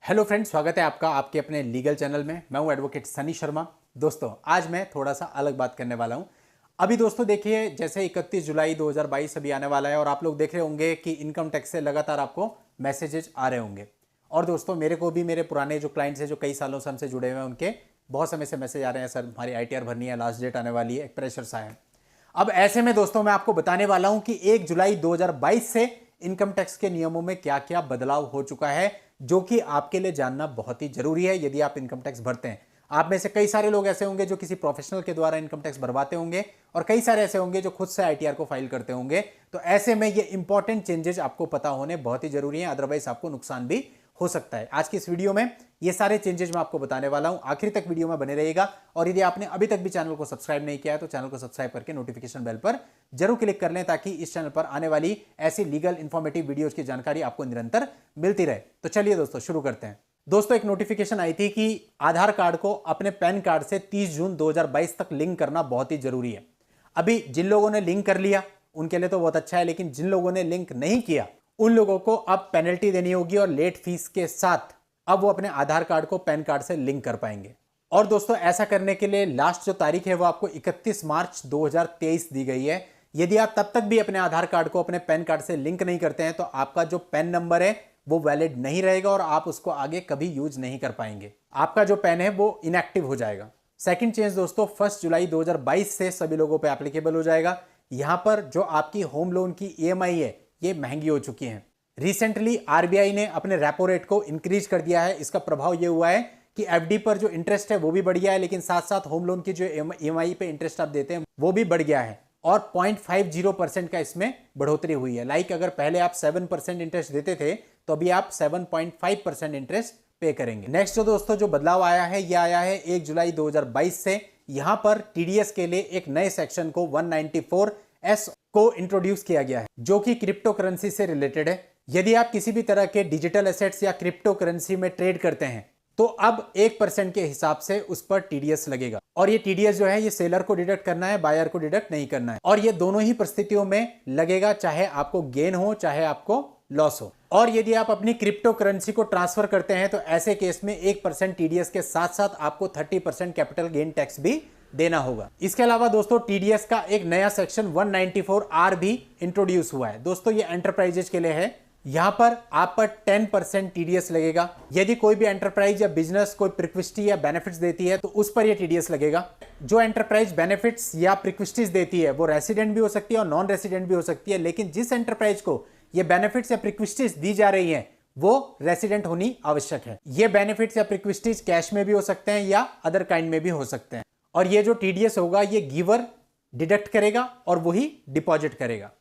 Hello friends, स्वागत है आपका आपके अपने लीगल चैनल में। मैं हूं एडवोकेट सनी शर्मा। दोस्तों, आज मैं थोड़ा सा अलग बात करने वाला हूं। अभी दोस्तों देखिए, जैसे 31 जुलाई 2022 अभी आने वाला है और आप लोग देख रहे होंगे कि इनकम टैक्स से लगातार आपको मैसेजेस आ रहे होंगे। और दोस्तों, मेरे को भी मेरे पुराने जो क्लाइंट्स हैं, जो कई सालों से हमसे जुड़े हुए हैं, उनके बहुत समय से मैसेज आ रहे हैं, सर हमारी ITR भरनी है, लास्ट डेट आने वाली है, एक प्रेशर सा है। अब ऐसे में दोस्तों मैं आपको बताने वाला हूं कि 1 जुलाई 2022 से इनकम टैक्स के नियमों में क्या क्या बदलाव हो चुका है, जो कि आपके लिए जानना बहुत ही जरूरी है यदि आप इनकम टैक्स भरते हैं। आप में से कई सारे लोग ऐसे होंगे जो किसी प्रोफेशनल के द्वारा इनकम टैक्स भरवाते होंगे और कई सारे ऐसे होंगे जो खुद से ITR को फाइल करते होंगे। तो ऐसे में ये इंपॉर्टेंट चेंजेस आपको पता होने बहुत ही जरूरी है, अदरवाइज आपको नुकसान भी हो सकता है। आज की इस वीडियो में ये सारे चेंजेस मैं आपको बताने वाला हूं, आखिर तक वीडियो में बने रहिएगा। और यदि आपने अभी तक भी चैनल को सब्सक्राइब नहीं किया है तो चैनल को सब्सक्राइब करके नोटिफिकेशन बेल पर जरूर क्लिक कर लें, ताकि इस चैनल पर आने वाली ऐसी लीगल इंफॉर्मेटिव वीडियोज की जानकारी आपको निरंतर मिलती रहे। तो चलिए दोस्तों शुरू करते हैं। दोस्तों, एक नोटिफिकेशन आई थी कि आधार कार्ड को अपने पैन कार्ड से 30 जून 2022 तक लिंक करना बहुत ही जरूरी है। अभी जिन लोगों ने लिंक कर लिया उनके लिए तो बहुत अच्छा है, लेकिन जिन लोगों ने लिंक नहीं किया उन लोगों को अब पेनल्टी देनी होगी और लेट फीस के साथ अब वो अपने आधार कार्ड को पैन कार्ड से लिंक कर पाएंगे। और दोस्तों, ऐसा करने के लिए लास्ट जो तारीख है वो आपको 31 मार्च 2023 दी गई है। यदि आप तब तक भी अपने आधार कार्ड को अपने पैन कार्ड से लिंक नहीं करते हैं तो आपका जो पैन नंबर है वो वैलिड नहीं रहेगा और आप उसको आगे कभी यूज नहीं कर पाएंगे। आपका जो पैन है वो इनएक्टिव हो जाएगा। सेकंड चेंज दोस्तों 1 जुलाई 2022 से सभी लोगों पे एप्लीकेबल हो जाएगा। यहां पर जो आपकी होम लोन की EMI है ये महंगी हो चुकी है। रिसेंटली RBI ने अपने रेपो रेट को इंक्रीज कर दिया है। इसका प्रभाव यह हुआ है कि FD पर जो इंटरेस्ट है वो भी बढ़ गया है, लेकिन साथ साथ होम लोन की जो EMI पे इंटरेस्ट आप देते हैं वो भी बढ़ गया है और 0.50% का इसमें बढ़ोतरी हुई है। लाइक अगर पहले आप 7% इंटरेस्ट देते थे तो अभी आप 7.5% इंटरेस्ट पे करेंगे। नेक्स्ट जो दोस्तों जो बदलाव आया है ये आया है 1 जुलाई 2022 से। यहां पर TDS के लिए एक नए सेक्शन को 194S को इंट्रोड्यूस किया गया है, जो कि क्रिप्टो करेंसी से रिलेटेड है। यदि आप किसी भी तरह के डिजिटल एसेट्स या क्रिप्टो करेंसी में ट्रेड करते हैं तो अब 1% के हिसाब से उस पर TDS लगेगा। और ये TDS जो है ये सेलर को डिडक्ट करना है, बायर को डिडक्ट नहीं करना है। और ये दोनों ही परिस्थितियों में लगेगा, चाहे आपको गेन हो चाहे आपको लॉस हो। और यदि आप अपनी क्रिप्टो करेंसी को ट्रांसफर करते हैं तो ऐसे केस में 1% TDS के साथ साथ आपको 30% कैपिटल गेन टैक्स भी देना होगा। इसके अलावा दोस्तों TDS का एक नया सेक्शन 194R भी इंट्रोड्यूस हुआ है। दोस्तों ये एंटरप्राइजेज के लिए है। यहां पर आप पर 10% TDS लगेगा। यदि कोई भी एंटरप्राइज या बिजनेस कोई प्रिक्विस्टी या बेनिफिट्स देती है तो उस पर यह TDS लगेगा। जो एंटरप्राइज बेनिफिट्स या प्रिक्विस्टीज देती है वो रेसिडेंट भी हो सकती है और नॉन रेसिडेंट भी हो सकती है, लेकिन जिस एंटरप्राइज को ये बेनिफिट्स या प्रिक्विस्टीज दी जा रही है वो रेसिडेंट होनी आवश्यक है। ये बेनिफिट्स या प्रिक्विस्टीज कैश में भी हो सकते हैं या अदर काइंड में भी हो सकते हैं। और ये जो TDS होगा ये गिवर डिडक्ट करेगा और वही डिपॉजिट करेगा।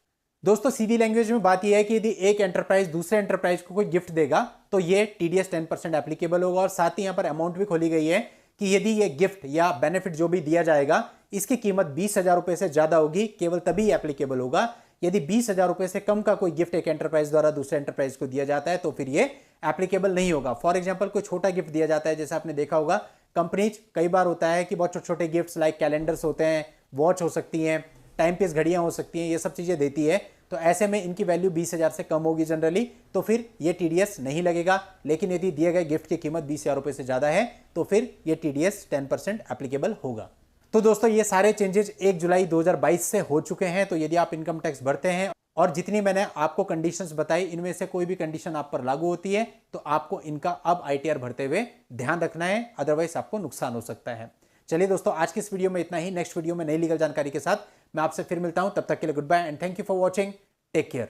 दोस्तों सीधी लैंग्वेज में बात यह है कि यदि एक एंटरप्राइज दूसरे एंटरप्राइज को कोई गिफ्ट देगा तो ये TDS 10% एप्लीकेबल होगा। और साथ ही यहां पर अमाउंट भी खोली गई है कि यदि ये गिफ्ट या बेनिफिट जो भी दिया जाएगा इसकी कीमत 20,000 रुपए से ज्यादा होगी, केवल तभी एप्लीकेबल होगा। यदि 20,000 रुपए से कम का कोई गिफ्ट एक एंटरप्राइज द्वारा दूसरे एंटरप्राइज को दिया जाता है तो फिर ये एप्लीकेबल नहीं होगा। फॉर एग्जाम्पल कोई छोटा गिफ्ट दिया जाता है, जैसे आपने देखा होगा कंपनीज कई बार होता है कि बहुत छोटे छोटे गिफ्ट्स लाइक कैलेंडर्स होते हैं, वॉच हो सकती हैं, टाइम पीस घड़ियां हो सकती हैं, ये सब चीजें देती है। तो ऐसे में इनकी वैल्यू 20,000 से कम होगी जनरली, तो फिर ये TDS नहीं लगेगा। लेकिन यदि दिए गए गिफ्ट की कीमत 20,000 रुपए से ज्यादा है तो फिर ये TDS 10% एप्लीकेबल होगा। तो दोस्तों ये सारे चेंजेस 1 जुलाई 2022 से हो चुके हैं। तो यदि आप इनकम टैक्स भरते हैं और जितनी मैंने आपको कंडीशंस बताई इनमें से कोई भी कंडीशन आप पर लागू होती है तो आपको इनका अब ITR भरते हुए ध्यान रखना है, अदरवाइज आपको नुकसान हो सकता है। चलिए दोस्तों, आज की इस वीडियो में इतना ही। नेक्स्ट वीडियो में नई लीगल जानकारी के साथ मैं आपसे फिर मिलता हूं। तब तक के लिए good bye and thank you for watching. Take care.